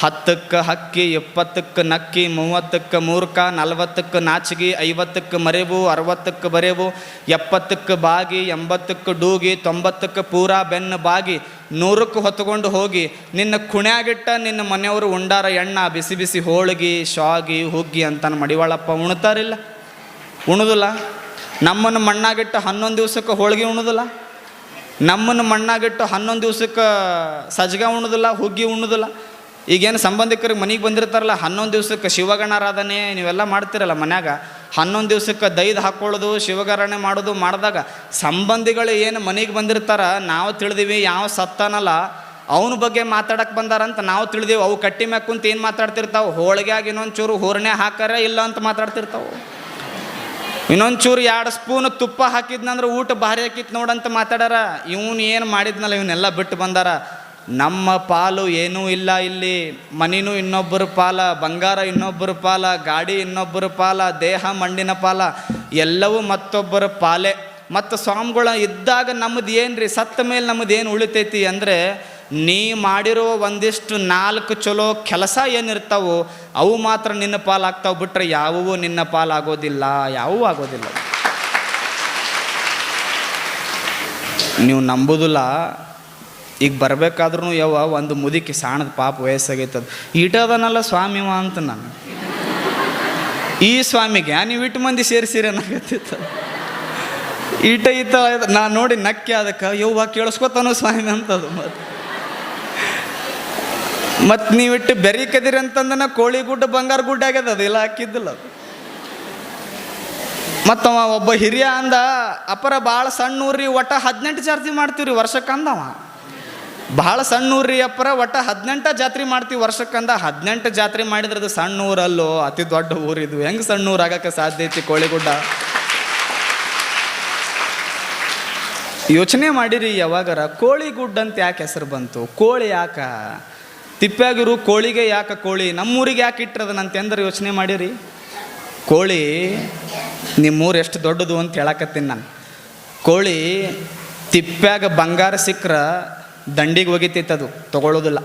10ಕ್ಕೆ ಹಕ್ಕಿ, 20ಕ್ಕೆ ನಕ್ಕಿ, 30ಕ್ಕೆ ಮೂರ್ಖ, 40ಕ್ಕೆ ನಾಚಿಗೆ, 50ಕ್ಕೆ ಮರೆವು, 60ಕ್ಕೆ ಬರೆವು, 70ಕ್ಕೆ ಬಾಗಿ, 80ಕ್ಕೆ ಡೂಗಿ, 90ಕ್ಕೆ ಪೂರಾ ಬೆನ್ನು ಬಾಗಿ, 100ಕ್ಕೆ ಹೊತ್ಕೊಂಡು ಹೋಗಿ ನಿನ್ನ ಕುಣ್ಯಾಗಿಟ್ಟ ನಿನ್ನ ಮನೆಯವರು ಉಂಡಾರ ಎಣ್ಣ ಬಿಸಿ ಬಿಸಿ ಹೋಳಿಗೆ ಶಾಗಿ ಹುಗ್ಗಿ ಅಂತಾನೆ ಮಡಿವಾಳಪ್ಪ ಉಣ್ತಾರಿಲ್ಲ? ಉಣುದಿಲ್ಲ. ನಮ್ಮನ್ನು ಮಣ್ಣಾಗಿಟ್ಟು 11 ದಿವ್ಸಕ್ಕೆ ಹೋಳಿಗೆ ಉಣುದಿಲ್ಲ. ನಮ್ಮನ್ನು ಮಣ್ಣಾಗಿಟ್ಟು 11 ದಿವ್ಸಕ್ಕೆ ಸಜ್ಗ ಉಣುದಿಲ್ಲ, ಹುಗ್ಗಿ ಉಣುದಿಲ್ಲ. ಈಗೇನು ಸಂಬಂಧಿಕರಿಗೆ ಮನೆಗೆ ಬಂದಿರ್ತಾರಲ್ಲ, 11 ದಿವ್ಸಕ್ಕೆ ಶಿವಗಣಾರಾಧನೆ ನೀವೆಲ್ಲ ಮಾಡ್ತಿರಲ್ಲ ಮನ್ಯಾಗ, 11 ದಿವ್ಸಕ್ಕೆ ದೈದು ಹಾಕ್ಕೊಳ್ಳೋದು ಶಿವಗಾರಾಧನೆ ಮಾಡೋದು ಮಾಡಿದಾಗ ಸಂಬಂಧಿಗಳು ಏನು ಮನೆಗೆ ಬಂದಿರ್ತಾರ, ನಾವು ತಿಳಿದೀವಿ ಯಾವ ಸತ್ತಾನಲ್ಲ ಅವನ ಬಗ್ಗೆ ಮಾತಾಡಕ್ಕೆ ಬಂದಾರಂತ ನಾವು ತಿಳಿದೀವಿ. ಅವು ಕಟ್ಟಿ ಮ್ಯಾಗ ಕುಂತ ಏನು ಮಾತಾಡ್ತಿರ್ತಾವೆ, ಹೋಳಿಗೆಯಾಗಿ ಇನ್ನೊಂದು ಚೂರು ಹೂರ್ಣೆ ಹಾಕಾರ ಇಲ್ಲ ಅಂತ ಮಾತಾಡ್ತಿರ್ತಾವೆ. ಇನ್ನೊಂದು ಚೂರು 2 ಸ್ಪೂನ್ ತುಪ್ಪ ಹಾಕಿದ್ನಂದ್ರೆ ಊಟ ಭಾರಿ ಹಾಕಿತ್ತು ನೋಡಂತ ಮಾತಾಡಾರ. ಇವನು ಏನು ಮಾಡಿದ್ನಲ್ಲ ಇವನ್ನೆಲ್ಲ ಬಿಟ್ಟು ಬಂದಾರ. ನಮ್ಮ ಪಾಲು ಏನೂ ಇಲ್ಲ ಇಲ್ಲಿ. ಮನಿನೂ ಇನ್ನೊಬ್ಬರ ಪಾಲ, ಬಂಗಾರ ಇನ್ನೊಬ್ಬರ ಪಾಲ, ಗಾಡಿ ಇನ್ನೊಬ್ಬರ ಪಾಲ, ದೇಹ ಮಣ್ಣಿನ ಪಾಲ, ಎಲ್ಲವೂ ಮತ್ತೊಬ್ಬರ ಪಾಲೆ. ಮತ್ತು ಸ್ವಾಮಿಗಳ ಇದ್ದಾಗ ನಮ್ಮದು ಏನು ರೀ, ಸತ್ತ ಮೇಲೆ ನಮ್ಮದು ಏನು ಉಳಿತೈತಿ ಅಂದರೆ, ನೀ ಮಾಡಿರೋ ಒಂದಿಷ್ಟು 4 ಚಲೋ ಕೆಲಸ ಏನಿರ್ತಾವೋ ಅವು ಮಾತ್ರ ನಿನ್ನ ಪಾಲಾಗ್ತಾವೆ, ಬಿಟ್ರೆ ಯಾವುವೂ ನಿನ್ನ ಪಾಲಾಗೋದಿಲ್ಲ, ಯಾವುವೂ ಆಗೋದಿಲ್ಲ. ನೀವು ನಂಬೋದಿಲ್ಲ. ಈಗ ಬರಬೇಕಾದ್ರೂ ಯವ್ವ ಒಂದು ಮುದುಕಿ ಸಾಣದ ಪಾಪ ವಯಸ್ಸಾಗೈತದ, ಈಟದನಲ್ಲ ಸ್ವಾಮಿವ ಅಂತ ನಾನು. ಈ ಸ್ವಾಮಿಗೆ ನೀವು ಇಟ್ಟು ಮಂದಿ ಸೇರಿಸಿರಿ ಅನ್ನಕತ್ತಿತ್ತ. ಈಟ ನಾನು ನೋಡಿ ನಕ್ಕಿ ಅದಕ್ಕೆ ಯವ್ವ ಕೇಳಿಸ್ಕೊತಾನೋ ಸ್ವಾಮಿ ಅಂತದು. ಮತ್ತು ನೀವಿಟ್ಟು ಬೆರಿಕದಿರಿ ಅಂತಂದನ ಕೋಳಿ ಗುಡ್ಡ ಬಂಗಾರ ಗುಡ್ಡ ಆಗ್ಯದ, ಅದು ಇಲ್ಲ ಹಾಕಿದ್ದಿಲ್ಲ ಅದು. ಮತ್ತು ಒಬ್ಬ ಹಿರಿಯ ಅಂದ, ಅಪರ ಭಾಳ ಸಣ್ಣ ಊರ್ರಿ, ಒಟ್ಟ 18 ಜಾತ್ರೆ ಮಾಡ್ತೀವಿ ರೀ ವರ್ಷಕ್ಕೆ ಅಂದವ. ಭಾಳ ಸಣ್ಣ ಊರ್ರಿ ಅಪ್ಪರ, ಒಟ್ಟ 18 ಜಾತ್ರೆ ಮಾಡ್ತೀವಿ ವರ್ಷಕ್ಕಂದ. 18 ಜಾತ್ರೆ ಮಾಡಿದ್ರೆ ಅದು ಸಣ್ಣ ಊರಲ್ಲೋ, ಅತಿ ದೊಡ್ಡ ಊರಿದು. ಹೆಂಗೆ ಸಣ್ಣ ಊರು ಆಗಕ್ಕೆ ಸಾಧ್ಯ ಐತಿ ಕೋಳಿಗುಡ್ಡ? ಯೋಚನೆ ಮಾಡಿರಿ ಯಾವಾಗಾರ, ಕೋಳಿಗುಡ್ಡ ಅಂತ ಯಾಕೆ ಹೆಸರು ಬಂತು? ಕೋಳಿ ಯಾಕ ತಿಪ್ಪ್ಯಾಗಿರು, ಕೋಳಿಗೆ ಯಾಕೆ ಕೋಳಿ, ನಮ್ಮೂರಿಗೆ ಯಾಕೆ ಇಟ್ಟಿರೋದನಂತೆ ಅಂದ್ರೆ ಯೋಚನೆ ಮಾಡಿರಿ. ಕೋಳಿ ನಿಮ್ಮೂರು ಎಷ್ಟು ದೊಡ್ಡದು ಅಂತ ಹೇಳಕತ್ತೀನಿ ನಾನು. ಕೋಳಿ ತಿಪ್ಪ್ಯಾಗ ಬಂಗಾರ ಸಿಕ್ಕರೆ ದಂಡಿಗೆ ಒಗಿತೈತದು, ತಗೊಳ್ಳೋದಿಲ್ಲ.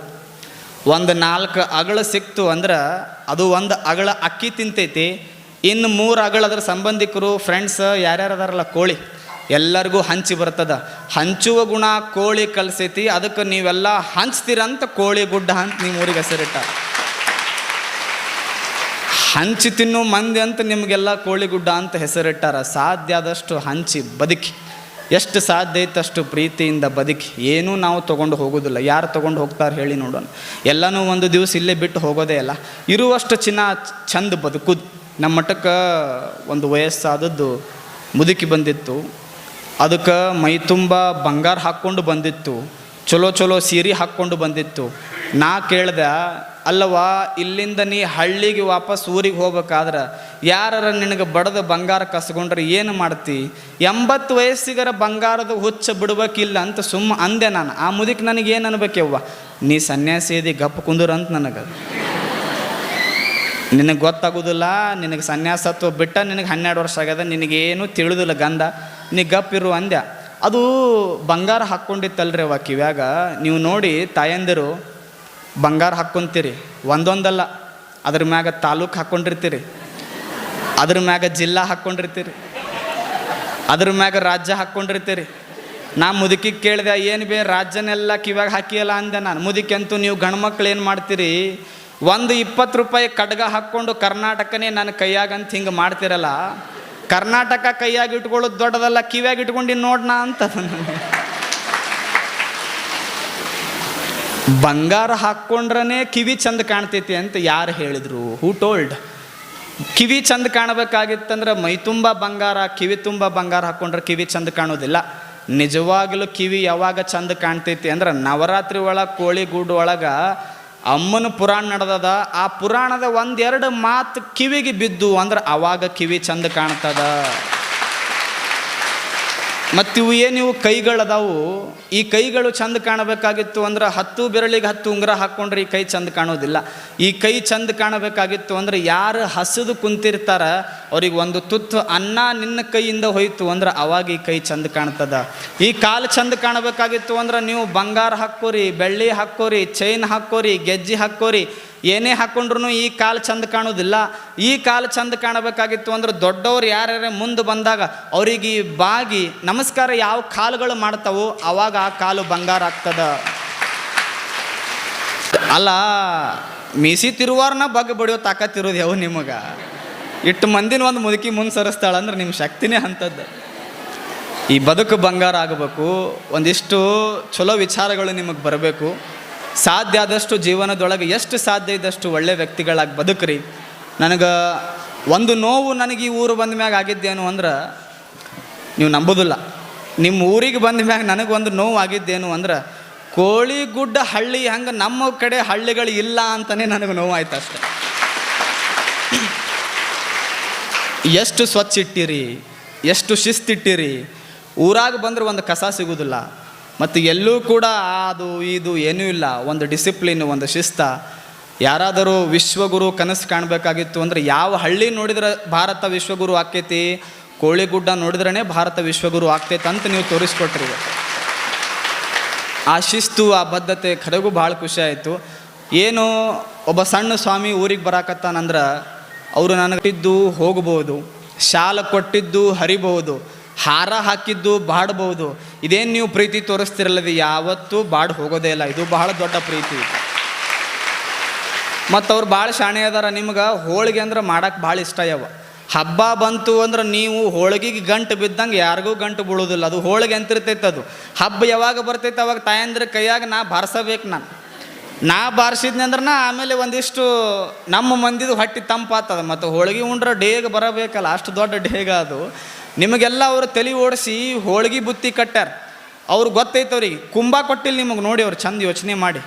ಒಂದು 4 ಅಗಳ ಸಿಕ್ತು ಅಂದ್ರೆ ಅದು ಒಂದು ಅಗಳ ಅಕ್ಕಿ ತಿಂತೈತಿ, ಇನ್ನು 3 ಅಗಳ ಅದ್ರ ಸಂಬಂಧಿಕರು ಫ್ರೆಂಡ್ಸ್ ಯಾರ್ಯಾರು ಅದಾರಲ್ಲ ಕೋಳಿ ಎಲ್ಲರಿಗೂ ಹಂಚಿ ಬರ್ತದ. ಹಂಚುವ ಗುಣ ಕೋಳಿ ಕಲಿಸೈತಿ, ಅದಕ್ಕೆ ನೀವೆಲ್ಲ ಹಂಚ್ತೀರಂತ ಕೋಳಿ ಗುಡ್ಡ ಅಂತ ನಿಮ್ಮ ಊರಿಗೆ ಹೆಸರಿಟ್ಟ. ಹಂಚಿ ತಿನ್ನು ಮಂದಿ ಅಂತ ನಿಮಗೆಲ್ಲ ಕೋಳಿ ಗುಡ್ಡ ಅಂತ ಹೆಸರಿಟ್ಟಾರ. ಸಾಧ್ಯ ಆದಷ್ಟು ಹಂಚಿ ಬದುಕಿ, ಎಷ್ಟು ಸಾಧ್ಯ ಐತೆ ಅಷ್ಟು ಪ್ರೀತಿಯಿಂದ ಬದುಕಿ. ಏನೂ ನಾವು ತೊಗೊಂಡು ಹೋಗೋದಿಲ್ಲ. ಯಾರು ತೊಗೊಂಡು ಹೋಗ್ತಾರೆ ಹೇಳಿ ನೋಡೋಣ? ಎಲ್ಲನೂ ಒಂದು ದಿವಸ ಇಲ್ಲೇ ಬಿಟ್ಟು ಹೋಗೋದೇ ಇಲ್ಲ. ಇರುವಷ್ಟು ಚಂದ ಬದುಕುದು. ನಮ್ಮ ಮಟ್ಟಕ್ಕೆ ಒಂದು ವಯಸ್ಸಾದದ್ದು ಮುದುಕಿ ಬಂದಿತ್ತು, ಅದಕ್ಕೆ ಮೈ ತುಂಬ ಬಂಗಾರ ಹಾಕ್ಕೊಂಡು ಬಂದಿತ್ತು, ಚಲೋ ಚಲೋ ಸೀರೆ ಹಾಕ್ಕೊಂಡು ಬಂದಿತ್ತು. ನಾ ಕೇಳ್ದೆ, ಅಲ್ಲವಾ ಇಲ್ಲಿಂದ ನೀ ಹಳ್ಳಿಗೆ ವಾಪಸ್ ಊರಿಗೆ ಹೋಗ್ಬೇಕಾದ್ರೆ ಯಾರ ನಿನಗೆ ಬಡದ ಬಂಗಾರ ಕಸ್ಕೊಂಡ್ರೆ ಏನು ಮಾಡ್ತಿ? 80 ವಯಸ್ಸಿಗರ ಬಂಗಾರದ ಹುಚ್ಚ ಬಿಡ್ಬೇಕಿಲ್ಲ ಅಂತ ಸುಮ್ಮ ಅಂದೆ ನಾನು. ಆ ಮುದುಕಿ ನನಗೇನು ಅನ್ಬೇಕವ್ವ, ನೀ ಸನ್ಯಾಸಿ ಇದಿ ಗಪ್ಪ ಕುಂದ್ರ ಅಂತ ನನಗೆ. ನಿನಗೆ ಗೊತ್ತಾಗೋದಿಲ್ಲ, ನಿನಗೆ ಸನ್ಯಾಸತ್ವ ಬಿಟ್ಟ ನಿನಗೆ 12 ವರ್ಷ ಆಗ್ಯದ, ನಿನಗೇನು ತಿಳಿದಿಲ್ಲ ಗಂಧ, ನೀ ಗಪ್ಪಿರು ಅಂದ್ಯ. ಅದು ಬಂಗಾರ ಹಾಕ್ಕೊಂಡಿತ್ತಲ್ರಿ ಅವ ಕಿವ್ಯಾಗ. ನೀವು ನೋಡಿ ತಾಯಂದಿರು ಬಂಗಾರ ಹಾಕ್ಕೊಂತೀರಿ, ಒಂದೊಂದಲ್ಲ, ಅದ್ರ ಮ್ಯಾಗ ತಾಲೂಕು ಹಾಕ್ಕೊಂಡಿರ್ತೀರಿ, ಅದ್ರ ಮ್ಯಾಗ ಜಿಲ್ಲಾ ಹಾಕ್ಕೊಂಡಿರ್ತೀರಿ, ಅದ್ರ ಮ್ಯಾಗ ರಾಜ್ಯ ಹಾಕ್ಕೊಂಡಿರ್ತೀರಿ. ನಾ ಮುದುಕಿಗೆ ಕೇಳಿದೆ, ಏನು ಬೇ ರಾಜ್ಯನೆಲ್ಲ ಕಿವ್ಯಾಗ ಹಾಕಿಯಲ್ಲ ಅಂದೆ ನಾನು. ಮುದುಕಿ ಅಂತೂ ನೀವು ಗಂಡ್ಮಕ್ಳು ಏನು ಮಾಡ್ತೀರಿ, ಒಂದು 20 ರೂಪಾಯಿ ಕಡ್ಗ ಹಾಕ್ಕೊಂಡು ಕರ್ನಾಟಕನೇ ನನ್ನ ಕೈಯಾಗಂತ ಹಿಂಗೆ ಮಾಡ್ತಿರಲ್ಲ, ಕರ್ನಾಟಕ ಕೈಯಾಗಿ ಇಟ್ಕೊಳ್ಳೋದು ದೊಡ್ಡದಲ್ಲ, ಕಿವ್ಯಾಗ ಇಟ್ಕೊಂಡಿನಿ ನೋಡ್ನಾ ಅಂತ. ಬಂಗಾರ ಹಾಕ್ಕೊಂಡ್ರೇ ಕಿವಿ ಚಂದ ಕಾಣ್ತೈತಿ ಅಂತ ಯಾರು ಹೇಳಿದರು? Who told? ಕಿವಿ ಚಂದ ಕಾಣಬೇಕಾಗಿತ್ತಂದ್ರೆ ಮೈ ತುಂಬ ಬಂಗಾರ, ಕಿವಿ ತುಂಬ ಬಂಗಾರ ಹಾಕ್ಕೊಂಡ್ರೆ ಕಿವಿ ಚಂದ ಕಾಣೋದಿಲ್ಲ. ನಿಜವಾಗಲೂ ಕಿವಿ ಯಾವಾಗ ಚಂದ ಕಾಣ್ತೈತಿ ಅಂದ್ರೆ ನವರಾತ್ರಿ ಒಳಗೆ ಕೋಳಿ ಗೂಡು ಒಳಗೆ ಅಮ್ಮನ ಪುರಾಣ ನಡೆದದ. ಆ ಪುರಾಣದ 1-2 ಮಾತು ಕಿವಿಗೆ ಬಿದ್ದು ಅಂದ್ರೆ ಅವಾಗ ಕಿವಿ ಚಂದ ಕಾಣ್ತದ. ಮತ್ತು ಇವು ಕೈಗಳದಾವು ಈ ಕೈಗಳು ಚಂದ ಕಾಣಬೇಕಾಗಿತ್ತು ಅಂದ್ರೆ 10 ಬೆರಳಿಗೆ 10 ಉಂಗುರ ಹಾಕ್ಕೊಂಡ್ರೆ ಈ ಕೈ ಚಂದ ಕಾಣೋದಿಲ್ಲ. ಈ ಕೈ ಚಂದ ಕಾಣಬೇಕಾಗಿತ್ತು ಅಂದ್ರೆ ಯಾರು ಹಸಿದು ಕುಂತಿರ್ತಾರ ಅವ್ರಿಗೆ ಒಂದು ತುತ್ತು ಅನ್ನ ನಿನ್ನ ಕೈಯಿಂದ ಹೋಯ್ತು ಅಂದ್ರೆ ಅವಾಗ ಈ ಕೈ ಚಂದ ಕಾಣ್ತದ. ಈ ಕಾಲು ಚಂದ ಕಾಣಬೇಕಾಗಿತ್ತು ಅಂದ್ರೆ ನೀವು ಬಂಗಾರ ಹಾಕ್ಕೋರಿ, ಬೆಳ್ಳಿ ಹಾಕ್ಕೋರಿ, ಚೈನ್ ಹಾಕ್ಕೋರಿ, ಗೆಜ್ಜೆ ಹಾಕ್ಕೋರಿ, ಏನೇ ಹಾಕ್ಕೊಂಡ್ರು ಈ ಕಾಲು ಚಂದ ಕಾಣೋದಿಲ್ಲ. ಈ ಕಾಲು ಚಂದ ಕಾಣಬೇಕಾಗಿತ್ತು ಅಂದ್ರೆ ದೊಡ್ಡವ್ರು ಯಾರ್ಯಾರ ಮುಂದೆ ಬಂದಾಗ ಅವ್ರಿಗೆ ಬಾಗಿ ನಮಸ್ಕಾರ ಯಾವ ಕಾಲುಗಳು ಮಾಡ್ತಾವೋ ಅವಾಗ ಆ ಕಾಲು ಬಂಗಾರ ಆಗ್ತದ. ಅಲ್ಲ, ಮೀಸಿ ತಿರುವಾರನ ಬಗ್ ಬಡಿಯೋ ತಾಕತ್ತಿರೋದು ಯಾವ ನಿಮಗೆ? ಇಟ್ಟು ಮಂದಿನ ಒಂದು ಮುದುಕಿ ಮುಂದೆ ಸರಿಸ್ತಾಳ ಅಂದ್ರೆ ನಿಮ್ಮ ಶಕ್ತಿನೇ ಅಂಥದ್ದು. ಈ ಬದುಕು ಬಂಗಾರ ಆಗಬೇಕು. ಒಂದಿಷ್ಟು ಚಲೋ ವಿಚಾರಗಳು ನಿಮಗೆ ಬರಬೇಕು. ಸಾಧ್ಯ ಆದಷ್ಟು ಜೀವನದೊಳಗೆ ಎಷ್ಟು ಸಾಧ್ಯ ಇದ್ದಷ್ಟು ಒಳ್ಳೆ ವ್ಯಕ್ತಿಗಳಾಗಿ ಬದುಕ್ರಿ. ನನಗೆ ಒಂದು ನೋವು ನನಗೆ ಈ ಊರು ಬಂದ ಮ್ಯಾಗ ಆಗಿದ್ದೇನು ಅಂದ್ರೆ ನೀವು ನಂಬೋದಿಲ್ಲ. ನಿಮ್ಮ ಊರಿಗೆ ಬಂದ ಮ್ಯಾಗ ನನಗೊಂದು ನೋವು ಆಗಿದ್ದೇನು ಅಂದ್ರೆ ಕೋಳಿಗುಡ್ಡ ಹಳ್ಳಿ ಹಂಗೆ ನಮ್ಮ ಕಡೆ ಹಳ್ಳಿಗಳು ಇಲ್ಲ ಅಂತಲೇ ನನಗೆ ನೋವಾಯ್ತು ಅಷ್ಟೆ. ಎಷ್ಟು ಸ್ವಚ್ಛ ಇಟ್ಟಿರಿ, ಎಷ್ಟು ಶಿಸ್ತಿಟ್ಟಿರಿ. ಊರಾಗ ಬಂದ್ರೆ ಒಂದು ಕಸ ಸಿಗೋದಿಲ್ಲ. ಮತ್ತು ಎಲ್ಲೂ ಕೂಡ ಅದು ಇದು ಏನೂ ಇಲ್ಲ. ಒಂದು ಡಿಸಿಪ್ಲಿನ್, ಒಂದು ಶಿಸ್ತ. ಯಾರಾದರೂ ವಿಶ್ವಗುರು ಕನಸು ಕಾಣಬೇಕಾಗಿತ್ತು ಅಂದರೆ ಯಾವ ಹಳ್ಳಿ ನೋಡಿದ್ರೆ ಭಾರತ ವಿಶ್ವಗುರು ಆಕೈತಿ, ಕೋಳಿಗುಡ್ಡ ನೋಡಿದ್ರೇ ಭಾರತ ವಿಶ್ವಗುರು ಆಗ್ತೈತೆ ಅಂತ ನೀವು ತೋರಿಸ್ಕೊಟ್ರಿ. ಆ ಶಿಸ್ತು, ಆ ಬದ್ಧತೆ ಖರೆಗೂ ಭಾಳ ಖುಷಿ ಆಯಿತು. ಏನು ಒಬ್ಬ ಸಣ್ಣ ಸ್ವಾಮಿ ಊರಿಗೆ ಬರಾಕತ್ತಾನಂದ್ರೆ ಅವರು ನನಗೆ ಕೊಟ್ಟಿದ್ದು ಹೋಗ್ಬೋದು, ಶಾಲ ಕೊಟ್ಟಿದ್ದು ಹರಿಬಹುದು, ಹಾರ ಹಾಕಿದ್ದು ಬಾಡ್ಬೋದು. ಇದೇನು ನೀವು ಪ್ರೀತಿ ತೋರಿಸ್ತಿರಲ್ಲದು ಯಾವತ್ತೂ ಬಾಡ್ ಹೋಗೋದೇ ಇಲ್ಲ. ಇದು ಬಹಳ ದೊಡ್ಡ ಪ್ರೀತಿ. ಮತ್ತು ಅವ್ರು ಭಾಳ ಶಾಣೆ ಅದಾರ. ನಿಮ್ಗೆ ಹೋಳಿಗೆ ಅಂದ್ರೆ ಮಾಡಕ್ಕೆ ಭಾಳ ಇಷ್ಟ ಯಾವ. ಹಬ್ಬ ಬಂತು ಅಂದ್ರೆ ನೀವು ಹೋಳಿಗೆಗೆ ಗಂಟು ಬಿದ್ದಂಗೆ ಯಾರಿಗೂ ಗಂಟು ಬೀಳೋದಿಲ್ಲ. ಅದು ಹೋಳಿಗೆ ಅಂತಿರ್ತೈತೆ. ಅದು ಹಬ್ಬ ಯಾವಾಗ ಬರ್ತೈತೆ ಅವಾಗ ತಾಯಂದ್ರೆ ಕೈಯಾಗ ನಾ ಬಾರಿಸಬೇಕು. ನಾ ಬಾರಿಸಿದ್ನಿ ಅಂದ್ರೆ ಆಮೇಲೆ ಒಂದಿಷ್ಟು ನಮ್ಮ ಮಂದಿದು ಹೊಟ್ಟೆ ತಂಪಾಗ್ತದೆ. ಮತ್ತು ಹೋಳಿಗೆ ಉಂಡ್ರೆ ಡೇಗ ಬರಬೇಕಲ್ಲ, ಅಷ್ಟು ದೊಡ್ಡ ಡೇಗ ಅದು. ನಿಮಗೆಲ್ಲ ಅವರು ತಲೆ ಓಡಿಸಿ ಹೋಳಿಗೆ ಬುತ್ತಿ ಕಟ್ಟಾರ. ಅವ್ರು ಗೊತ್ತೈತೆ ಅವ್ರಿಗೆ. ಕುಂಭ ಕೊಟ್ಟಿಲ್ಲ ನಿಮಗೆ. ನೋಡಿ ಅವ್ರು ಚಂದ ಯೋಚನೆ ಮಾಡಿ.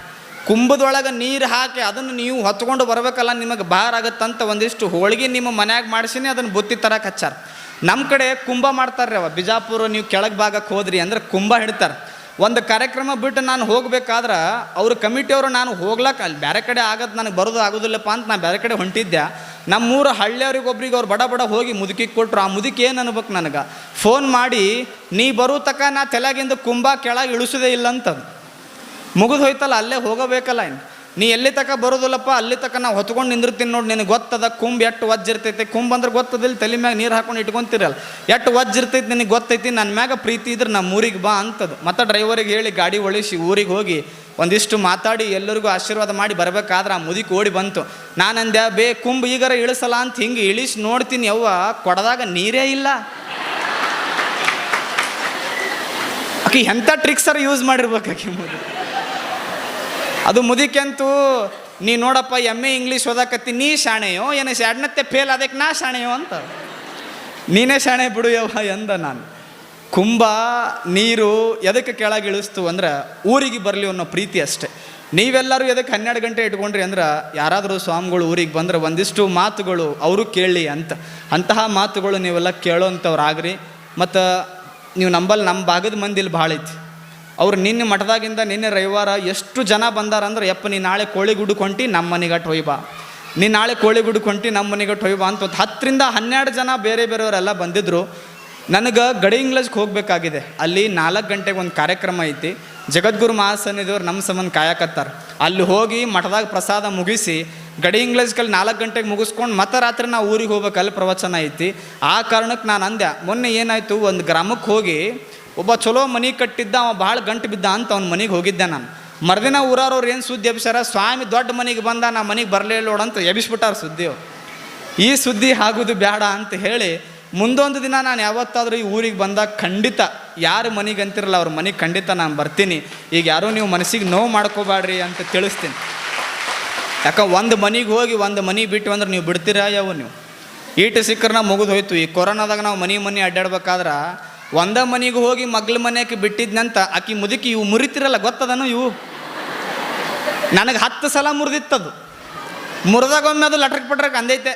ಕುಂಭದೊಳಗೆ ನೀರು ಹಾಕಿ ಅದನ್ನು ನೀವು ಹೊತ್ಕೊಂಡು ಬರಬೇಕಲ್ಲ, ನಿಮಗೆ ಭಾರ ಆಗುತ್ತಂತ ಒಂದಿಷ್ಟು ಹೋಳಿಗೆ ನಿಮ್ಮ ಮನ್ಯಾಗ ಮಾಡಿಸಿನೇ ಅದನ್ನು ಬುತ್ತಿ ತರಕ್ಕೆ ಹಚ್ಚಾರ. ನಮ್ಮ ಕಡೆ ಕುಂಭ ಮಾಡ್ತಾರೆ. ಬಿಜಾಪುರ ನೀವು ಕೆಳಗೆ ಭಾಗಕ್ಕೆ ಹೋದ್ರಿ ಅಂದ್ರೆ ಕುಂಭ ಹಿಡ್ತಾರೆ. ಒಂದು ಕಾರ್ಯಕ್ರಮ ಬಿಟ್ಟು ನಾನು ಹೋಗ್ಬೇಕಾದ್ರೆ ಅವ್ರ ಕಮಿಟಿಯವರು ನಾನು ಹೋಗ್ಲಕ್ಕ ಅಲ್ಲಿ ಬೇರೆ ಕಡೆ ಆಗೋದು ನನಗೆ ಬರೋದು ಆಗೋದಿಲ್ಲಪ್ಪ ಅಂತ ನಾನು ಬೇರೆ ಕಡೆ ಹೊಂಟಿದ್ದೆ. ನಮ್ಮೂರು ಹಳ್ಳಿಯವ್ರಿಗೊಬ್ರಿಗೆ ಅವ್ರು ಬಡ ಹೋಗಿ ಮುದುಕಿಗೆ ಕೊಟ್ಟರು. ಆ ಮುದುಕಿ ಏನು ಅನ್ಬೇಕು ನನಗೆ ಫೋನ್ ಮಾಡಿ, ನೀ ಬರೋ ತಕ ನಾ ತಲೆಗಿಂದ ಕುಂಭ ಕೆಳಗೆ ಇಳಿಸೋದೇ ಇಲ್ಲ ಅಂತಂದು. ಮುಗಿದು ಹೋಯ್ತಲ್ಲ, ಅಲ್ಲೇ ಹೋಗಬೇಕಲ್ಲ. ನೀ ಎಲ್ಲಿ ತಕ ಬರೋದಿಲ್ಲಪ್ಪ, ಅಲ್ಲಿ ತಕ ನಾವು ಹೊತ್ಕೊಂಡು ನಿಂದಿರ್ತೀನಿ ನೋಡಿ. ನಿನಗೆ ಗೊತ್ತದ ಕುಂಭ ಎಷ್ಟು ವಜ್ಜಿರ್ತೈತೆ. ಕುಂಭ ಅಂದ್ರೆ ಗೊತ್ತದಿಲ್ಲ, ತಲೆ ಮ್ಯಾಗ ನೀರು ಹಾಕೊಂಡು ಇಟ್ಕೊತಿರಲ್ಲ. ಎಷ್ಟು ವಜ್ಜಿರ್ತೈತೆ ನಿನಗೆ ಗೊತ್ತೈತಿ. ನನ್ನ ಮ್ಯಾಗ ಪ್ರೀತಿ ಇದ್ರೆ ನಮ್ಮ ಊರಿಗೆ ಬಾ ಅಂತದ್ದು. ಮತ್ತು ಡ್ರೈವರಿಗೆ ಹೇಳಿ ಗಾಡಿ ಒಳಿಸಿ ಊರಿಗೆ ಹೋಗಿ ಒಂದಿಷ್ಟು ಮಾತಾಡಿ ಎಲ್ಲರಿಗೂ ಆಶೀರ್ವಾದ ಮಾಡಿ ಬರಬೇಕಾದ್ರೆ ಆ ಮುದುಕಿ ಓಡಿ ಬಂತು. ನಾನಂದೆ ಕುಂಭ ಈಗಾರ ಇಳಿಸಲ್ಲ ಅಂತ ಹಿಂಗೆ ಇಳಿಸಿ ನೋಡ್ತೀನಿ. ಯವ್ವ ಕೊಡದಾಗ ನೀರೇ ಇಲ್ಲ. ಆಕೆ ಎಂಥ ಟ್ರಿಕ್ಸರ ಯೂಸ್ ಮಾಡಿರ್ಬೇಕು ಆಕೆ ಮುದುಕಿ. ಅದು ಮುದುಕಿ ಅಂತೂ ನೀ ನೋಡಪ್ಪ ಎಮ್ಮೆ ಇಂಗ್ಲೀಷ್ ಓದಾಕತ್ತಿ, ನೀ ಶಾಣೆಯೋ ಏನು ಶಾಣತೆ ಫೇಲ್ ಅದಕ್ಕೆ ನಾ ಶಾಣೆಯೋ ಅಂತ. ನೀನೇ ಶಾಣೆ ಬಿಡು ಯವ್ವ ಎಂದ ನಾನು. ಕುಂಭ ನೀರು ಎದಕ್ಕೆ ಕೆಳಗೆ ಇಳಿಸ್ತು ಅಂದ್ರೆ ಊರಿಗೆ ಬರಲಿ ಅನ್ನೋ ಪ್ರೀತಿ ಅಷ್ಟೆ. ನೀವೆಲ್ಲರೂ ಎದಕ್ಕೆ 12 ಗಂಟೆ ಇಟ್ಕೊಂಡ್ರಿ ಅಂದ್ರೆ ಯಾರಾದರೂ ಸ್ವಾಮಿಗಳು ಊರಿಗೆ ಬಂದರೆ ಒಂದಿಷ್ಟು ಮಾತುಗಳು ಅವರು ಕೇಳಲಿ ಅಂತ. ಅಂತಹ ಮಾತುಗಳು ನೀವೆಲ್ಲ ಕೇಳೋಂಥವ್ರಾಗ್ರಿ. ಮತ್ತು ನೀವು ನಂಬಲ್ಲಿ ನಮ್ಮ ಭಾಗದ ಮಂದಿಲಿ ಭಾಳ ಐತಿ. ಅವ್ರು ನಿನ್ನೆ ಮಠದಾಗಿಂದ ನಿನ್ನೆ ರವಿವಾರ ಎಷ್ಟು ಜನ ಬಂದಾರಂದ್ರೆ, ಯಪ್ಪ ನೀ ನಾಳೆ ಕೋಳಿಗುಡ್ಡಕ್ಕೆ ಹೊಂಟಿ ನಮ್ಮ ಮನೆಗಟ್ಟು ಹೊಯ್ಬಾ, ನೀ ನಾಳೆ ಕೋಳಿಗುಡ್ಡಕ್ಕೆ ಹೊಂಟಿ ನಮ್ಮ ಮನೆಗಟ್ಟು ಹೊಯ್ಬಾ ಅಂತ 10 ರಿಂದ 12 ಜನ ಬೇರೆ ಬೇರೆಯವರೆಲ್ಲ ಬಂದಿದ್ದರು. ನನಗೆ ಗಡಿಂಗ್ಲಜ್ಗೆ ಹೋಗಬೇಕಾಗಿದೆ. ಅಲ್ಲಿ 4 ಗಂಟೆಗೆ ಒಂದು ಕಾರ್ಯಕ್ರಮ ಐತಿ. ಜಗದ್ಗುರು ಮಹಾಸನ್ನಿಧಿಯವ್ರು ನಮ್ಮ ಸಂಬಂಧ ಕಾಯಕತ್ತಾರೆ. ಅಲ್ಲಿ ಹೋಗಿ ಮಠದಾಗ ಪ್ರಸಾದ ಮುಗಿಸಿ ಗಡಿಂಗ್ಲಜ್ಕಲ್ಲಿ 4 ಗಂಟೆಗೆ ಮುಗಿಸ್ಕೊಂಡು ಮತ್ತೆ ರಾತ್ರಿ ನಾವು ಊರಿಗೆ ಹೋಗ್ಬೇಕು. ಅಲ್ಲಿ ಪ್ರವಚನ ಐತಿ. ಆ ಕಾರಣಕ್ಕೆ ನಾನು ಅಂದೆ, ಮೊನ್ನೆ ಏನಾಯಿತು, ಒಂದು ಗ್ರಾಮಕ್ಕೆ ಹೋಗಿ ಒಬ್ಬ ಚಲೋ ಮನೆ ಕಟ್ಟಿದ್ದ, ಅವ ಭಾಳ ಗಂಟು ಬಿದ್ದ ಅಂತ ಅವ್ನ ಮನೆಗೆ ಹೋಗಿದ್ದೆ ನಾನು. ಮರುದಿನ ಊರವ್ರು ಏನು ಸುದ್ದಿ ಎಬ್ಸಾರ, ಸ್ವಾಮಿ ದೊಡ್ಡ ಮನೆಗೆ ಬಂದ, ನಾ ಮನೆಗೆ ಬರಲೇ ನೋಡಂತ ಎಬ್ಬಿಸ್ಬಿಟ್ಟಾರ ಸುದ್ದಿ. ಈ ಸುದ್ದಿ ಆಗೋದು ಬೇಡ ಅಂತ ಹೇಳಿ ಮುಂದೊಂದು ದಿನ ನಾನು ಯಾವತ್ತಾದರೂ ಈ ಊರಿಗೆ ಬಂದಾಗ ಖಂಡಿತ ಯಾರು ಮನೆಗೆ ಅಂತಿರಲ್ಲ ಅವ್ರ ಮನೆಗೆ ಖಂಡಿತ ನಾನು ಬರ್ತೀನಿ. ಈಗ ಯಾರೂ ನೀವು ಮನಸ್ಸಿಗೆ ನೋವು ಮಾಡ್ಕೋಬೇಡ್ರಿ ಅಂತ ತಿಳಿಸ್ತೀನಿ. ಯಾಕೆ ಒಂದು ಮನೆಗೆ ಹೋಗಿ ಒಂದು ಮನೆ ಬಿಟ್ಟು ಅಂದ್ರೆ ನೀವು ಬಿಡ್ತೀರಾ ಯಾವ? ನೀವು ಈಟು ಸಿಕ್ಕರನ್ನ ಮುಗಿದು ಹೋಯ್ತು. ಈ ಕೊರೋನಾದಾಗ ನಾವು ಮನೆ ಅಡ್ಡಾಡ್ಬೇಕಾದ್ರೆ ಒಂದೇ ಮನೆಗೆ ಹೋಗಿ ಮಗ್ಳ ಮನೆಗೆ ಬಿಟ್ಟಿದ್ನಂತ ಆಕಿ ಮುದುಕಿ ಇವು ಮುರಿತಿರಲ್ಲ ಗೊತ್ತದನು. ಇವು ನನಗೆ 10 ಸಲ ಮುರಿದಿತ್ತದು. ಮುರಿದಾಗೊಮ್ಮೆ ಅದು ಲಟ್ರಕ್ ಪಟ್ರಕ್ ಅಂದೈತೆ.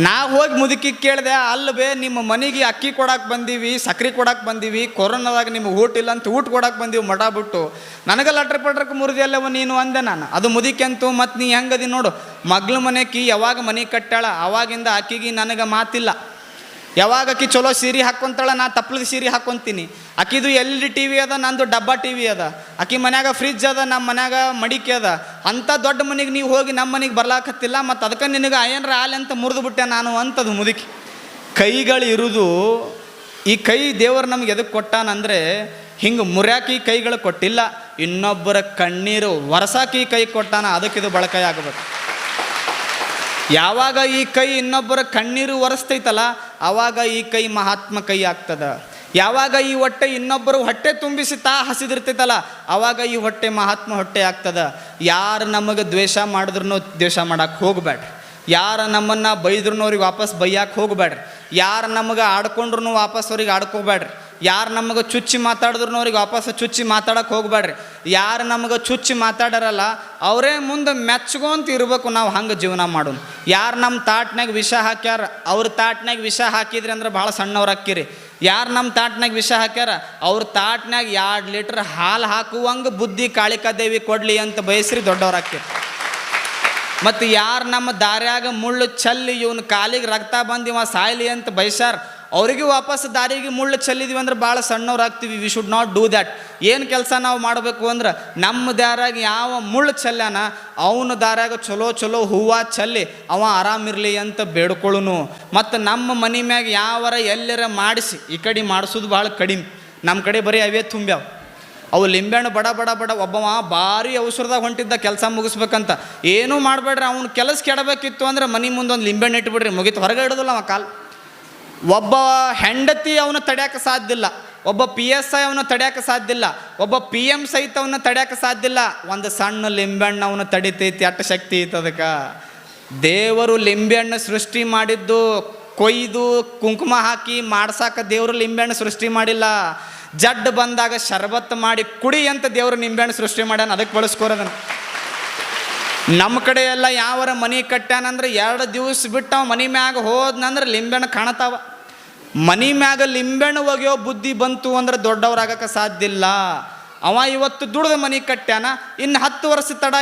ನಾ ಹೋಗಿ ಮುದುಕಿ ಕೇಳಿದೆ, ಅಲ್ಲ ಬೇ ನಿಮ್ಮ ಮನೆಗೆ ಅಕ್ಕಿ ಕೊಡಕ್ಕೆ ಬಂದೀವಿ, ಸಕ್ರೆ ಕೊಡಕ್ಕೆ ಬಂದೀವಿ, ಕೊರೋನಾದಾಗ ನಿಮಗೆ ಊಟ ಇಲ್ಲ ಅಂತ ಊಟ ಕೊಡಕ್ಕೆ ಬಂದೀವಿ ಮಠ ಬಿಟ್ಟು, ನನಗೆ ಲಟ್ರ ಪಟ್ರಕ್ಕೆ ಮುರಿದಿ ಅಲ್ಲವ ನೀನು ಅಂದೆ ನಾನು. ಅದು ಮುದುಕಿ ಅಂತೂ ಮತ್ತು ನೀ ಹೆಂಗದಿ ನೋಡು, ಮಗ್ಳ ಮನೆಕಿ ಯಾವಾಗ ಮನೆ ಕಟ್ಟಾಳ ಅವಾಗಿಂದ ಆಕಿಗೆ ನನಗೆ ಮಾತಿಲ್ಲ. ಯಾವಾಗ ಆಕಿ ಚಲೋ ಸೀರೆ ಹಾಕ್ಕೊಂತಾಳ, ನಾ ತಪ್ಪಲದ ಸೀರೆ ಹಾಕ್ಕೊಂತೀನಿ. ಆಕಿದು LED TV ಅದ, ನಂದು ಡಬ್ಬಾ TV ಅದ. ಆಕಿ ಮನ್ಯಾಗ ಫ್ರಿಜ್ ಅದ, ನಮ್ಮ ಮನ್ಯಾಗ ಮಡಿಕೆ ಅದ. ಅಂಥ ದೊಡ್ಡ ಮನೆಗೆ ನೀವು ಹೋಗಿ ನಮ್ಮ ಮನೆಗೆ ಬರ್ಲಾಕತ್ತಿಲ್ಲ, ಮತ್ತು ಅದಕ್ಕೆ ನಿನಗೆ ಏನರ ಆಲೆ ಅಂತ ಮುರಿದು ಬಿಟ್ಟೆ ನಾನು ಅಂತದು ಮುದುಕಿ. ಕೈಗಳು ಇರುವುದು, ಈ ಕೈ ದೇವರು ನಮ್ಗೆ ಎದಕ್ಕೆ ಕೊಟ್ಟಾನಂದರೆ ಹಿಂಗೆ ಮುರ್ಯಾಕಿ ಕೈಗಳು ಕೊಟ್ಟಿಲ್ಲ, ಇನ್ನೊಬ್ಬರ ಕಣ್ಣೀರು ಒರೆಸಾಕಿ ಕೈ ಕೊಟ್ಟಾನ, ಅದಕ್ಕಿದು ಬಳಕೆ ಆಗಬೇಕು. ಯಾವಾಗ ಈ ಕೈ ಇನ್ನೊಬ್ಬರ ಕಣ್ಣೀರು ಒರೆಸ್ತೈತಲ್ಲ ಆವಾಗ ಈ ಕೈ ಮಹಾತ್ಮ ಕೈ ಆಗ್ತದ. ಯಾವಾಗ ಈ ಹೊಟ್ಟೆ ಇನ್ನೊಬ್ಬರು ಹೊಟ್ಟೆ ತುಂಬಿಸಿ ಹಸಿದಿರ್ತೈತಲ್ಲ ಆವಾಗ ಈ ಹೊಟ್ಟೆ ಮಹಾತ್ಮ ಹೊಟ್ಟೆ ಆಗ್ತದ. ಯಾರು ನಮಗೆ ದ್ವೇಷ ಮಾಡಿದ್ರು ದ್ವೇಷ ಮಾಡಕ್ಕೆ ಹೋಗಬೇಡ್ರಿ. ಯಾರು ನಮ್ಮನ್ನು ಬೈದ್ರೂ ಅವ್ರಿಗೆ ವಾಪಸ್ ಬೈಯಕ್ಕೆ ಹೋಗಬೇಡ್ರಿ. ಯಾರು ನಮಗೆ ಆಡ್ಕೊಂಡ್ರು ವಾಪಸ್ ಅವ್ರಿಗೆ ಆಡ್ಕೋಬೇಡ್ರಿ. ಯಾರು ನಮಗೆ ಚುಚ್ಚಿ ಮಾತಾಡಿದ್ರು ಅವ್ರಿಗೆ ವಾಪಸ್ ಚುಚ್ಚಿ ಮಾತಾಡಕ್ಕೆ ಹೋಗಬೇಡ್ರಿ. ಯಾರು ನಮಗೆ ಚುಚ್ಚಿ ಮಾತಾಡರಲ್ಲ ಅವರೇ ಮುಂದೆ ಮೆಚ್ಕೊಂತ ಇರಬೇಕು. ನಾವು ಹಂಗೆ ಜೀವನ ಮಾಡೋಣ. ಯಾರು ನಮ್ಮ ತಾಟ್ನಾಗ ವಿಷ ಹಾಕ್ಯಾರ ಅವ್ರ ತಾಟ್ನಾಗ ವಿಷ ಹಾಕಿದ್ರಿ ಅಂದ್ರೆ ಭಾಳ ಸಣ್ಣವ್ರು ಹಾಕಿರಿ. ಯಾರು ನಮ್ಮ ತಾಟ್ನಾಗ ವಿಷ ಹಾಕ್ಯಾರ ಅವ್ರ ತಾಟ್ನಾಗ 2 ಲೀಟ್ರ್ ಹಾಲು ಹಾಕುವಂಗೆ ಬುದ್ಧಿ ಕಾಳಿಕಾದೇವಿ ಕೊಡಲಿ ಅಂತ ಬಯಸ್ರಿ ದೊಡ್ಡವ್ರು ಹಾಕಿರಿ. ಮತ್ತು ಯಾರು ನಮ್ಮ ದಾರ್ಯಾಗ ಮುಳ್ಳು ಚಲ್ಲಿ ಇವನು ಕಾಲಿಗೆ ರಕ್ತ ಬಂದು ಇವ ಸಾಯ್ಲಿ ಅಂತ ಬಯಸ್ಯಾರ ಅವ್ರಿಗೆ ವಾಪಸ್ ದಾರಿಗೆ ಮುಳ್ಳು ಚೆಲ್ಲಿದ್ವಿ ಅಂದ್ರೆ ಭಾಳ ಸಣ್ಣವ್ರು ಆಗ್ತೀವಿ. We should not do that. ಏನು ಕೆಲಸ ನಾವು ಮಾಡಬೇಕು ಅಂದ್ರೆ ನಮ್ಮ ದಾರ್ಯಾಗ ಯಾವ ಮುಳ್ಳು ಚೆಲ್ಲಾನ ಅವನ ದಾರ್ಯಾಗ ಚಲೋ ಚಲೋ ಹೂವು ಚೆಲ್ಲಿ ಅವ ಆರಾಮಿರಲಿ ಅಂತ ಬೇಡ್ಕೊಳ್ಳುನು. ಮತ್ತು ನಮ್ಮ ಮನೆ ಮ್ಯಾಗ ಯಾವರ ಎಲ್ಲರ ಮಾಡಿಸಿ ಈ ಕಡೆ ಮಾಡಿಸೋದು ಭಾಳ ಕಡಿಮೆ. ನಮ್ಮ ಕಡೆ ಬರೀ ಅವೇ ತುಂಬ್ಯಾವ. ಅವು ಲಿಂಬೆಹಣ್ಣು ಬಡ ಬಡ ಬಡ ಒಬ್ಬವ ಭಾರಿ ಅವಸರದಾಗ ಹೊಂಟಿದ್ದ ಕೆಲಸ ಮುಗಿಸ್ಬೇಕಂತ. ಏನೂ ಮಾಡಬೇಡ್ರಿ, ಅವ್ನು ಕೆಲಸ ಕೆಡಬೇಕಿತ್ತು ಅಂದ್ರೆ ಮನೆ ಮುಂದೆ ಒಂದು ಲಿಂಬೆಹಣ್ಣು ಇಟ್ಬಿಡ್ರಿ, ಮುಗಿತು. ಹೊರಗೆ ಇಡೋದಿಲ್ಲ ಅವ ಕಾಲು. ಒಬ್ಬ ಹೆಂಡತಿ ಅವನು ತಡ್ಯಾಕೆ ಸಾಧ್ಯ ಇಲ್ಲ, ಒಬ್ಬ PSI ಅವನು ತಡ್ಯಾಕೆ ಸಾಧ್ಯ ಇಲ್ಲ, ಒಬ್ಬ PM ಸಹಿತ ಅವನ್ನ ತಡ್ಯಾಕೆ ಸಾಧ್ಯ ಇಲ್ಲ. ಒಂದು ಸಣ್ಣ ಲಿಂಬೆಹಣ್ಣು ಅವನು ತಡಿತೈತಿ, ಅಷ್ಟು ಶಕ್ತಿ ಐತೆ ಅದಕ್ಕೆ. ದೇವರು ಲಿಂಬೆಹಣ್ಣು ಸೃಷ್ಟಿ ಮಾಡಿದ್ದು ಕೊಯ್ದು ಕುಂಕುಮ ಹಾಕಿ ಮಾಡ್ಸಾಕ ದೇವರು ಲಿಂಬೆಹಣ್ಣು ಸೃಷ್ಟಿ ಮಾಡಿಲ್ಲ. ಜಡ್ಡು ಬಂದಾಗ ಶರ್ಬತ್ ಮಾಡಿ ಕುಡಿ ಅಂತ ದೇವರು ನಿಂಬೆಹಣ್ಣು ಸೃಷ್ಟಿ ಮಾಡ್ಯಾನ, ಅದಕ್ಕೆ ಬಳಸ್ಕೋರದನ್ನು. ನಮ್ಮ ಕಡೆ ಎಲ್ಲ ಯಾವರ ಮನೆ ಕಟ್ಟ್ಯಾನಂದ್ರೆ 2 ದಿವಸ ಬಿಟ್ಟು ಅವ ಮನೆ ಮ್ಯಾಗ ಹೋದ್ನಂದ್ರೆ ಲಿಂಬೆಹಣ್ಣು ಕಾಣತಾವ. ಮನೆ ಮ್ಯಾಗ ಲಿಂಬೆಹಣ್ಣು ಒಗೆಯೋ ಬುದ್ಧಿ ಬಂತು ಅಂದ್ರೆ ದೊಡ್ಡವ್ರಾಗಕ್ಕೆ ಸಾಧ್ಯ ಇಲ್ಲ. ಅವ ಇವತ್ತು ದುಡ್ದು ಮನೆ ಕಟ್ಟ್ಯಾನ, ಇನ್ನು 10 ವರ್ಷ ತಡ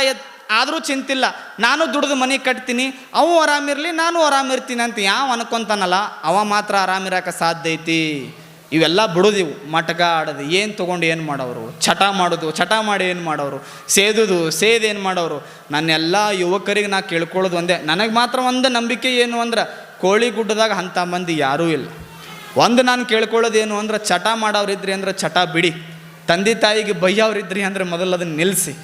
ಆದರೂ ಚಿಂತಿಲ್ಲ, ನಾನು ದುಡ್ದು ಮನೆ ಕಟ್ತೀನಿ, ಅವು ಆರಾಮಿರಲಿ ನಾನು ಆರಾಮಿರ್ತೀನಿ ಅಂತ ಯಾವ ಅನ್ಕೊಂತಾನಲ್ಲ ಅವ ಮಾತ್ರ ಆರಾಮಿರಕ್ಕೆ ಸಾಧ್ಯ ಐತಿ. ಇವೆಲ್ಲ ಬಿಡೋದಿವು, ಮಟಕ ಆಡೋದು, ಏನು ತೊಗೊಂಡು ಏನು ಮಾಡೋರು, ಚಟ ಮಾಡೋದು, ಚಟ ಮಾಡಿ ಏನು ಮಾಡೋರು, ಸೇದೋದು ಏನು ಮಾಡೋರು. ನನ್ನೆಲ್ಲ ಯುವಕರಿಗೆ ನಾ ಕೇಳ್ಕೊಳ್ಳೋದು ಒಂದೇ, ನನಗೆ ಮಾತ್ರ ಒಂದು ನಂಬಿಕೆ ಏನು ಅಂದ್ರೆ ಕೋಳಿಗುಡ್ಡದಾಗ ಅಂಥ ಮಂದಿ ಯಾರೂ ಇಲ್ಲ. ಒಂದು ನಾನು ಕೇಳ್ಕೊಳ್ಳೋದೇನು ಅಂದ್ರೆ ಚಟ ಮಾಡೋರಿದ್ರಿ ಅಂದ್ರೆ ಚಟ ಬಿಡಿ, ತಂದೆ ತಾಯಿಗೆ ಬೈಯೋರಿದ್ರಿ ಅಂದರೆ ಮೊದಲು ಅದನ್ನು ನಿಲ್ಲಿಸಿ.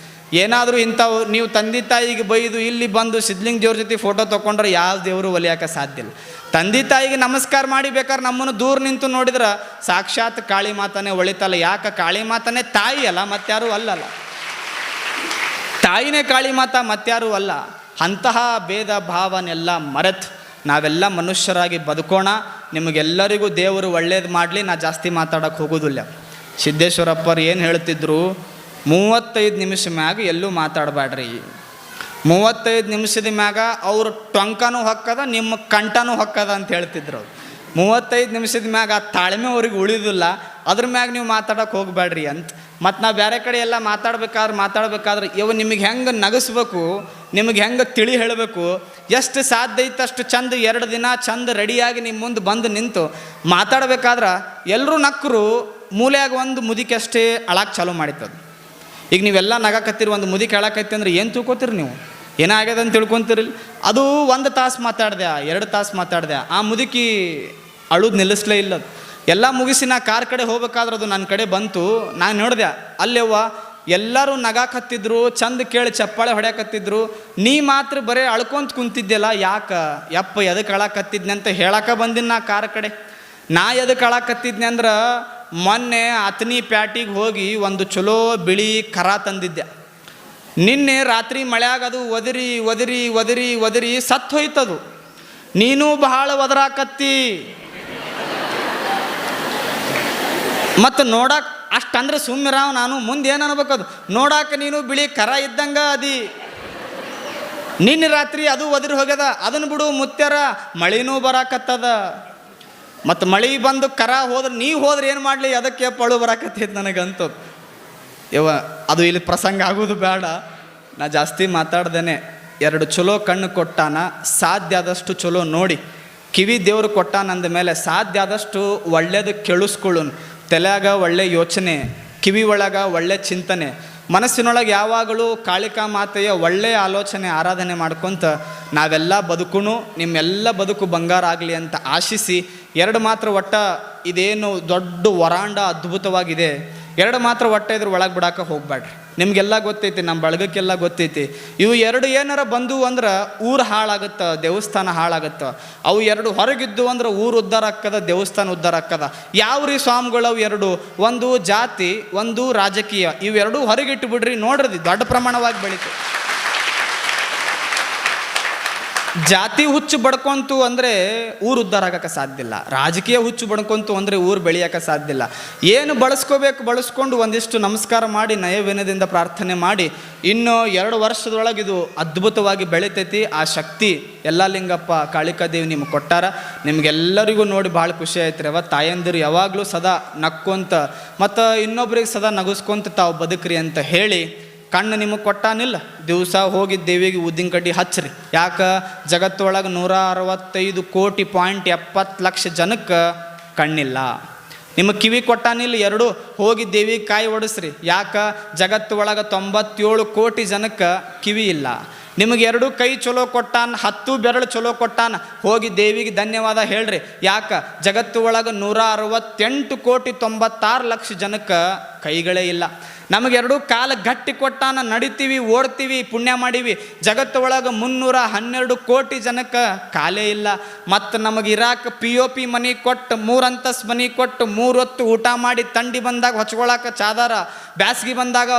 ಏನಾದರೂ ಇಂಥವು ನೀವು ತಂದೆ ತಾಯಿಗೆ ಬೈದು ಇಲ್ಲಿ ಬಂದು ಸಿದ್ಲಿಂಗ ದೇವ್ರ ಜೊತೆ ಫೋಟೋ ತೊಗೊಂಡ್ರೆ ಯಾವ ದೇವರು ಒಲಿಯೋಕೆ ಸಾಧ್ಯ ಇಲ್ಲ. ತಂದೆ ತಾಯಿಗೆ ನಮಸ್ಕಾರ ಮಾಡಿ ಬೇಕಾದ್ರೆ ನಮ್ಮನ್ನು ದೂರ ನಿಂತು ನೋಡಿದ್ರೆ ಸಾಕ್ಷಾತ್ ಕಾಳಿ ಮಾತಾನೇ ಒಳಿತಲ್ಲ. ಯಾಕೆ ಕಾಳಿ ಮಾತಾನೇ ತಾಯಿ ಅಲ್ಲ, ಮತ್ತಾರೂ ಅಲ್ಲಲ್ಲ. ತಾಯಿನೇ ಕಾಳಿ ಮಾತಾ, ಮತ್ತಾರೂ ಅಲ್ಲ. ಅಂತಹ ಭೇದ ಭಾವನೆಲ್ಲ ಮರೆತು ನಾವೆಲ್ಲ ಮನುಷ್ಯರಾಗಿ ಬದುಕೋಣ. ನಿಮಗೆಲ್ಲರಿಗೂ ದೇವರು ಒಳ್ಳೇದು ಮಾಡಲಿ. ನಾ ಜಾಸ್ತಿ ಮಾತಾಡೋಕ್ಕೆ ಹೋಗೋದಿಲ್ಲ. ಸಿದ್ದೇಶ್ವರಪ್ಪರು ಏನು ಹೇಳ್ತಿದ್ರು, 35 ನಿಮಿಷ ಮ್ಯಾಗ ಎಲ್ಲೂ ಮಾತಾಡಬೇಡ್ರಿ. 35 ನಿಮಿಷದ ಮ್ಯಾಗ ಅವ್ರ ಟೊಂಕನೂ ಹೊಕ್ಕದ, ನಿಮ್ಮ ಕಂಠನೂ ಹೊಕ್ಕದ ಅಂತ ಹೇಳ್ತಿದ್ರು ಅವ್ರು. 35 ನಿಮಿಷದ ಮ್ಯಾಗ ಆ ತಾಳ್ಮೆ ಅವ್ರಿಗೆ ಉಳಿದಿಲ್ಲ, ಅದ್ರ ಮ್ಯಾಗ ನೀವು ಮಾತಾಡೋಕೆ ಹೋಗಬೇಡ್ರಿ ಅಂತ. ಮತ್ತು ನಾವು ಬೇರೆ ಕಡೆ ಎಲ್ಲ ಮಾತಾಡ್ಬೇಕಾದ್ರೆ ಇವು ನಿಮಗೆ ಹೆಂಗೆ ನಗಿಸ್ಬೇಕು, ನಿಮಗೆ ಹೆಂಗೆ ತಿಳಿ ಹೇಳಬೇಕು, ಎಷ್ಟು ಸಾಧ್ಯ ಐತೆ ಅಷ್ಟು ಚಂದ 2 ದಿನ ಚಂದ ರೆಡಿಯಾಗಿ ನಿಮ್ಮ ಮುಂದೆ ಬಂದು ನಿಂತು ಮಾತಾಡ್ಬೇಕಾದ್ರೆ ಎಲ್ಲರೂ ನಕ್ಕರು, ಮೂಲೆಯಾಗ ಒಂದು ಮುದಿಕೆ ಅಷ್ಟೇ ಅಳಕ್ಕೆ ಚಾಲೂ ಮಾಡಿತ್ತದು. ಈಗ ನೀವೆಲ್ಲ ನಗಾಕತ್ತೀರಿ, ಒಂದು ಮುದಿಕೆ ಅಳಕೈತಿ ಅಂದ್ರೆ ಏನು ತಿಳ್ಕೊತೀರಿ ನೀವು, ಏನಾಗ್ಯದ ಅಂತ ತಿಳ್ಕೊತೀರಿ. ಅದು 1 ತಾಸು ಮಾತಾಡ್ದೆ, 2 ತಾಸು ಮಾತಾಡ್ದೆ, ಆ ಮುದುಕಿ ಅಳುದು ನಿಲ್ಲಿಸ್ಲೇ ಇಲ್ಲ. ಎಲ್ಲ ಮುಗಿಸಿ ನಾ ಕಾರ್ ಕಡೆ ಹೋಗ್ಬೇಕಾದ್ರೆ ಅದು ನನ್ನ ಕಡೆ ಬಂತು. ನಾನು ನೋಡಿದೆ ಅಲ್ಲೆವ್ವ ಎಲ್ಲರೂ ನಗಾಕತ್ತಿದ್ರು, ಚಂದ ಕೇಳಿ ಚಪ್ಪಾಳೆ ಹೊಡ್ಯಾಕತ್ತಿದ್ರು, ನೀ ಮಾತ್ರ ಬರೀ ಅಳ್ಕೊಂತ ಕುಂತಿದ್ದೆಲ್ಲ ಯಾಕೆ ಯಪ್ಪ ಎದಕ್ಕೆ ಅಳಕತ್ತಿದ್ನೆ ಅಂತ ಹೇಳಕ್ಕೆ ಬಂದಿನಿ ನಾ ಕಾರ್ ಕಡೆ. ನಾ ಎದಕ್ಕೆ ಅಳಕತ್ತಿದ್ನೆ ಅಂದ್ರೆ ಮೊನ್ನೆ ಅತನಿ ಪ್ಯಾಟಿಗೆ ಹೋಗಿ ಒಂದು ಚಲೋ ಬಿಳಿ ಕರ ತಂದಿದ್ದೆ. ನಿನ್ನೆ ರಾತ್ರಿ ಮಳೆಯಾಗ ಅದು ಒದರಿ ಒದರಿ ಒದರಿ ಒದರಿ ಸತ್ತು ಹೋಯ್ತದು. ನೀನು ಬಹಳ ಒದರಾಕತ್ತಿ ಮತ್ತು ನೋಡಕ್ಕೆ ಅಷ್ಟಂದ್ರೆ ಸುಮ್ಮಿರಾವ್. ನಾನು ಮುಂದೆ ಏನು ಅನ್ಬೇಕದು, ನೋಡಾಕ ನೀನು ಬಿಳಿ ಕರ ಇದ್ದಂಗೆ ಅದಿ, ನಿನ್ನೆ ರಾತ್ರಿ ಅದು ಒದರಿ ಹೋಗ್ಯದ, ಅದನ್ನು ಬಿಡು ಮುತ್ಯಾರ, ಮಳಿನೂ ಬರಾಕತ್ತದ. ಮತ್ತು ಮಳೆ ಬಂದು ಕರ ಹೋದ್ರೆ ನೀವು ಹೋದ್ರೆ ಏನು ಮಾಡಲಿ, ಅದಕ್ಕೆ ಪಳು ಬರಾಕತ್ತೈತೆ ನನಗಂತೂ. ಅದು ಇಲ್ಲಿ ಪ್ರಸಂಗ ಆಗೋದು ಬೇಡ, ನಾ ಜಾಸ್ತಿ ಮಾತಾಡ್ದೇನೆ. 2 ಚಲೋ ಕಣ್ಣು ಕೊಟ್ಟಾನ, ಸಾಧ್ಯ ಆದಷ್ಟು ಚಲೋ ನೋಡಿ. ಕಿವಿ ದೇವ್ರು ಕೊಟ್ಟಾನಂದ ಮೇಲೆ ಸಾಧ್ಯ ಆದಷ್ಟು ಒಳ್ಳೇದು ಕೇಳಿಸ್ಕೊಳ್ಳೋನು. ತಲೆಯಾಗ ಒಳ್ಳೆ ಯೋಚನೆ, ಕಿವಿ ಒಳಗೆ ಒಳ್ಳೆ ಚಿಂತನೆ, ಮನಸ್ಸಿನೊಳಗೆ ಯಾವಾಗಲೂ ಕಾಳಿಕಾ ಮಾತೆಯ ಒಳ್ಳೆಯ ಆಲೋಚನೆ ಆರಾಧನೆ ಮಾಡ್ಕೊತ ನಾವೆಲ್ಲ ಬದುಕುನು ನಿಮ್ಮೆಲ್ಲ ಬದುಕು ಬಂಗಾರ ಆಗಲಿ ಅಂತ ಆಶಿಸಿ, 2 ಮಾತ್ರ ಒಟ್ಟ ಇದೇನು ದೊಡ್ಡ ವರಾಂಡ ಅದ್ಭುತವಾಗಿದೆ, 2 ಮಾತ್ರ ಒಟ್ಟ ಇದ್ರ ಒಳಗೆ ಬಿಡಾಕ ಹೋಗ್ಬೇಡ್ರಿ. ನಿಮಗೆಲ್ಲ ಗೊತ್ತೈತಿ, ನಮ್ಮ ಬಳಗಕ್ಕೆಲ್ಲ ಗೊತ್ತೈತಿ. ಇವು 2 ಏನಾರ ಬಂದು ಅಂದ್ರೆ ಊರು ಹಾಳಾಗುತ್ತೆ, ದೇವಸ್ಥಾನ ಹಾಳಾಗುತ್ತೆ. ಅವು 2 ಹೊರಗಿದ್ದು ಅಂದ್ರೆ ಊರು ಉದ್ಧಾರ ಆಕ್ಕದ, ದೇವಸ್ಥಾನ ಉದ್ಧಾರ ಆಕ್ಕದ. ಯಾವ ರೀ ಸ್ವಾಮಿಗಳು ಅವು 2? ಒಂದು ಜಾತಿ, ಒಂದು ರಾಜಕೀಯ. ಇವೆರಡೂ ಹೊರಗಿಟ್ಟು ಬಿಡ್ರಿ, ನೋಡ್ರಿ ದೊಡ್ಡ ಪ್ರಮಾಣವಾಗಿ ಬೆಳೀತು. ಜಾತಿ ಹುಚ್ಚು ಬಡ್ಕೊಂತು ಅಂದರೆ ಊರು ಉದ್ಧಾರ ಆಗಕ್ಕೆ ಸಾಧ್ಯ ಇಲ್ಲ. ರಾಜಕೀಯ ಹುಚ್ಚು ಬಡ್ಕೊಂತು ಅಂದರೆ ಊರು ಬೆಳೆಯೋಕೆ ಸಾಧ್ಯ ಇಲ್ಲ. ಏನು ಬಳಸ್ಕೊಂಡು ಒಂದಿಷ್ಟು ನಮಸ್ಕಾರ ಮಾಡಿ ನಯವಿನಯದಿಂದ ಪ್ರಾರ್ಥನೆ ಮಾಡಿ ಇನ್ನು 2 ವರ್ಷದೊಳಗೆ ಇದು ಅದ್ಭುತವಾಗಿ ಬೆಳಿತೈತಿ. ಆ ಶಕ್ತಿ ಎಲ್ಲ ಲಿಂಗಪ್ಪ ಕಾಳಿಕಾದೇವಿ ನಿಮ್ಗೆ ಕೊಟ್ಟಾರ. ನಿಮಗೆಲ್ಲರಿಗೂ ನೋಡಿ ಭಾಳ ಖುಷಿ ಆಯ್ತು ರೀ. ತಾಯಂದಿರು ಯಾವಾಗಲೂ ಸದಾ ನಕ್ಕೊಂತ ಮತ್ತು ಇನ್ನೊಬ್ರಿಗೆ ಸದಾ ನಗಿಸ್ಕೊಂತ ತಾವು ಬದುಕ್ರಿ ಅಂತ ಹೇಳಿ, ಕಣ್ಣು ನಿಮಗೆ ಕೊಟ್ಟಾನಿಲ್ಲ, ದಿವಸ ಹೋಗಿ ದೇವಿಗೆ ಉದ್ದಿನ ಕಡ್ಡಿ ಹಚ್ಚ್ರಿ. ಯಾಕೆ ಜಗತ್ತೊಳಗೆ 165.70 ಜನಕ್ಕೆ ಕಣ್ಣಿಲ್ಲ. ನಿಮಗೆ ಕಿವಿ ಕೊಟ್ಟಾನಿಲ್ಲ 2, ಹೋಗಿ ದೇವಿಗೆ ಕಾಯಿ ಒಡಿಸ್ರಿ. ಯಾಕೆ ಜಗತ್ತು ಒಳಗೆ 97 ಕೋಟಿ ಜನಕ್ಕೆ ಕಿವಿ ಇಲ್ಲ. ನಿಮಗೆ 2 ಕೈ ಚಲೋ ಕೊಟ್ಟಾನ, 10 ಬೆರಳು ಚಲೋ ಕೊಟ್ಟಾನ, ಹೋಗಿ ದೇವಿಗೆ ಧನ್ಯವಾದ ಹೇಳ್ರಿ. ಯಾಕೆ ಜಗತ್ತು ಒಳಗೆ 168.96 ಜನಕ್ಕೆ ಕೈಗಳೇ ಇಲ್ಲ. ನಮಗೆ 2 ಕಾಲು ಗಟ್ಟಿ ಕೊಟ್ಟಾನ, ನಡಿತೀವಿ, ಓಡ್ತೀವಿ, ಪುಣ್ಯ ಮಾಡೀವಿ. ಜಗತ್ತು ಒಳಗೆ 312 ಕೋಟಿ ಜನಕ್ಕೆ ಕಾಲೇ ಇಲ್ಲ. ಮತ್ತು ನಮಗೆ ಇರಾಕ POP ಮನೆ ಕೊಟ್ಟು 3 ಅಂತಸ್ತು ಮನೆ ಕೊಟ್ಟು 3 ಹೊತ್ತು ಊಟ ಮಾಡಿ, ಥಂಡಿ ಬಂದಾಗ ಹೊಚ್ಕೊಳಕ್ಕೆ ಚಾದಾರ, ಬ್ಯಾಸ್ಗೆ ಬಂದಾಗ